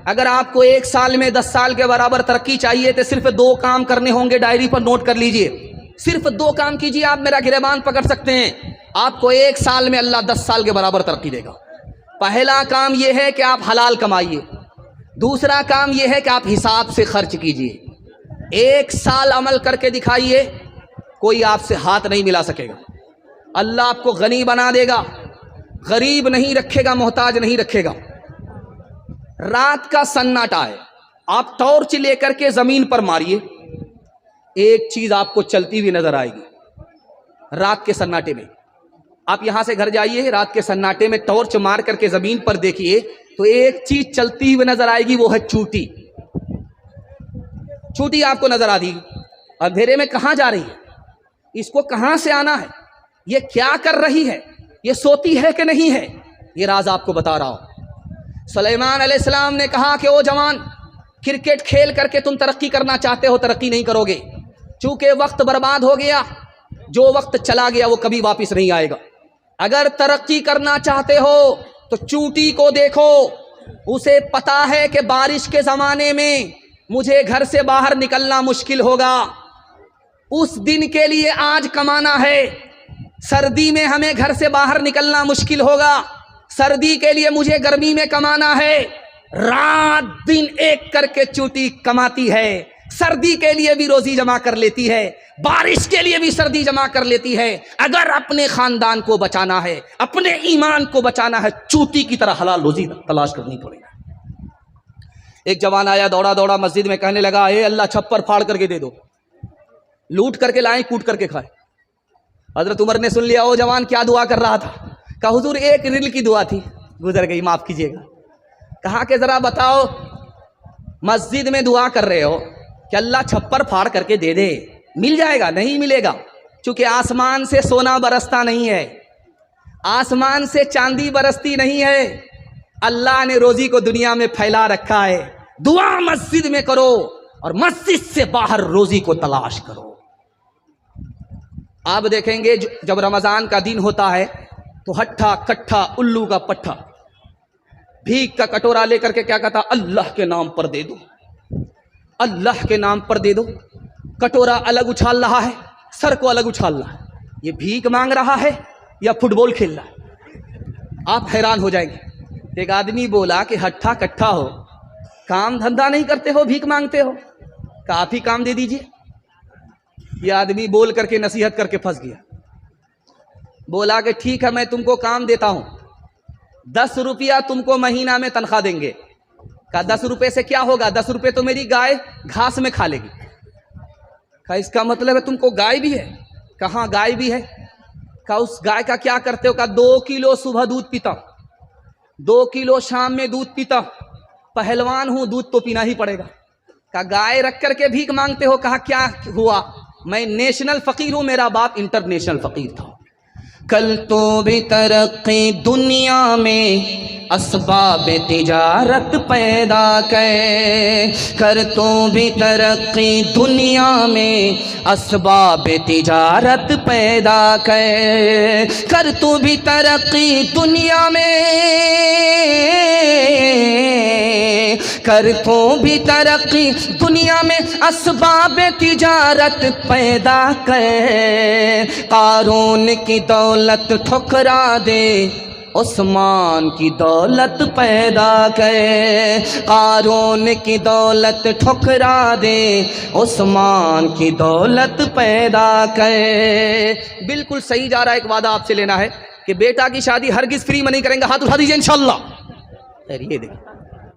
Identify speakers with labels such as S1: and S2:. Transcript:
S1: اگر آپ کو 1 سال میں 10 سال کے برابر ترقی چاہیے تو صرف 2 کام کرنے ہوں گے، ڈائری پر نوٹ کر لیجئے، صرف 2 کام کیجئے، آپ میرا گریبان پکڑ سکتے ہیں، آپ کو 1 سال میں اللہ 10 سال کے برابر ترقی دے گا۔ پہلا کام یہ ہے کہ آپ حلال کمائیے، دوسرا کام یہ ہے کہ آپ حساب سے خرچ کیجئے۔ 1 سال عمل کر کے دکھائیے، کوئی آپ سے ہاتھ نہیں ملا سکے گا، اللہ آپ کو غنی بنا دے گا، غریب نہیں رکھے گا، محتاج نہیں رکھے گا۔ رات کا سناٹا ہے، آپ ٹارچ لے کر کے زمین پر ماریے، ایک چیز آپ کو چلتی ہوئی نظر آئے گی۔ رات کے سناٹے میں آپ یہاں سے گھر جائیے، رات کے سناٹے میں ٹارچ مار کر کے زمین پر دیکھیے تو ایک چیز چلتی ہوئی نظر آئے گی، وہ ہے چوٹی۔ چوٹی آپ کو نظر آ دی، اندھیرے میں کہاں جا رہی ہے، اس کو کہاں سے آنا ہے، یہ کیا کر رہی ہے، یہ سوتی ہے کہ نہیں ہے، یہ راز آپ کو بتا رہا ہوں۔ سلیمان علیہ السلام نے کہا کہ او جوان، کرکٹ کھیل کر کے تم ترقی کرنا چاہتے ہو، ترقی نہیں کرو گے، چونکہ وقت برباد ہو گیا، جو وقت چلا گیا وہ کبھی واپس نہیں آئے گا۔ اگر ترقی کرنا چاہتے ہو تو چوٹی کو دیکھو، اسے پتا ہے کہ بارش کے زمانے میں مجھے گھر سے باہر نکلنا مشکل ہوگا، اس دن کے لیے آج کمانا ہے، سردی میں ہمیں گھر سے باہر نکلنا مشکل ہوگا، سردی کے لیے مجھے گرمی میں کمانا ہے۔ رات دن ایک کر کے چوٹی کماتی ہے، سردی کے لیے بھی روزی جمع کر لیتی ہے، بارش کے لیے بھی سردی جمع کر لیتی ہے۔ اگر اپنے خاندان کو بچانا ہے، اپنے ایمان کو بچانا ہے، چوٹی کی طرح حلال روزی تلاش کرنی پڑے گا۔ ایک جوان آیا دوڑا دوڑا مسجد میں، کہنے لگا اے اللہ چھپر پھاڑ کر کے دے دو، لوٹ کر کے لائیں، کوٹ کر کے کھائیں۔ حضرت عمر نے سن لیا، او جوان کیا دعا کر رہا تھا؟ کہا حضور ایک ریل کی دعا تھی، گزر گئی، معاف کیجیے گا۔ کہا کہ ذرا بتاؤ، مسجد میں دعا کر رہے ہو کہ اللہ چھپر پھاڑ کر کے دے دے، مل جائے گا؟ نہیں ملے گا، چونکہ آسمان سے سونا برستا نہیں ہے، آسمان سے چاندی برستی نہیں ہے، اللہ نے روزی کو دنیا میں پھیلا رکھا ہے۔ دعا مسجد میں کرو اور مسجد سے باہر روزی کو تلاش کرو۔ آپ دیکھیں گے جب رمضان کا دن ہوتا ہے تو ہٹھا کٹھا الو کا پٹھا بھیک کا کٹورا لے کر کے کیا کہتا، اللہ کے نام پر دے دو، اللہ کے نام پر دے دو۔ کٹورا الگ اچھال رہا ہے، سر کو الگ اچھال رہا ہے، یہ بھیک مانگ رہا ہے یا فٹ بال کھیل رہا ہے؟ آپ حیران ہو جائیں گے۔ ایک آدمی بولا کہ ہٹھا کٹھا ہو، کام دھندا نہیں کرتے ہو، بھیک مانگتے ہو، کہ آپ ہی کام دے دیجئے۔ یہ آدمی بول کر کے نصیحت کر کے پھنس گیا، بولا کہ ٹھیک ہے میں تم کو کام دیتا ہوں، 10 روپیہ تم کو مہینہ میں تنخواہ دیں گے۔ کہا 10 روپے سے کیا ہوگا، 10 روپے تو میری گائے گھاس میں کھا لے گی۔ کہا اس کا مطلب ہے تم کو گائے بھی ہے؟ کہاں گائے بھی ہے؟ کہا اس گائے کا کیا کرتے ہو؟ کہا 2 کلو صبح دودھ پیتا ہوں، 2 کلو شام میں دودھ پیتا ہوں، پہلوان ہوں، دودھ تو پینا ہی پڑے گا۔ کہا گائے رکھ کر کے بھیک مانگتے ہو؟ کہا کیا ہوا، میں نیشنل فقیر ہوں، میرا باپ انٹرنیشنل فقیر تھا۔ کل تو بھی ترقی دنیا میں اسباب تجارت پیدا کر تو بھی ترقی دنیا میں اسباب تجارت پیدا کر تو بھی ترقی دنیا میں کر تو بھی ترقی دنیا میں اسباب تجارت پیدا کر۔ قارون کی دولت ٹھکرا دے، عثمان کی دولت پیدا کر۔ قارون کی دولت ٹھکرا دے، عثمان کی دولت پیدا کر۔ بالکل صحیح جا رہا ہے۔ ایک وعدہ آپ سے لینا ہے کہ بیٹا کی شادی ہرگز فری میں نہیں کریں گے، ہاتھ اٹھا دیجئے انشاءاللہ۔ خیر یہ دیکھیں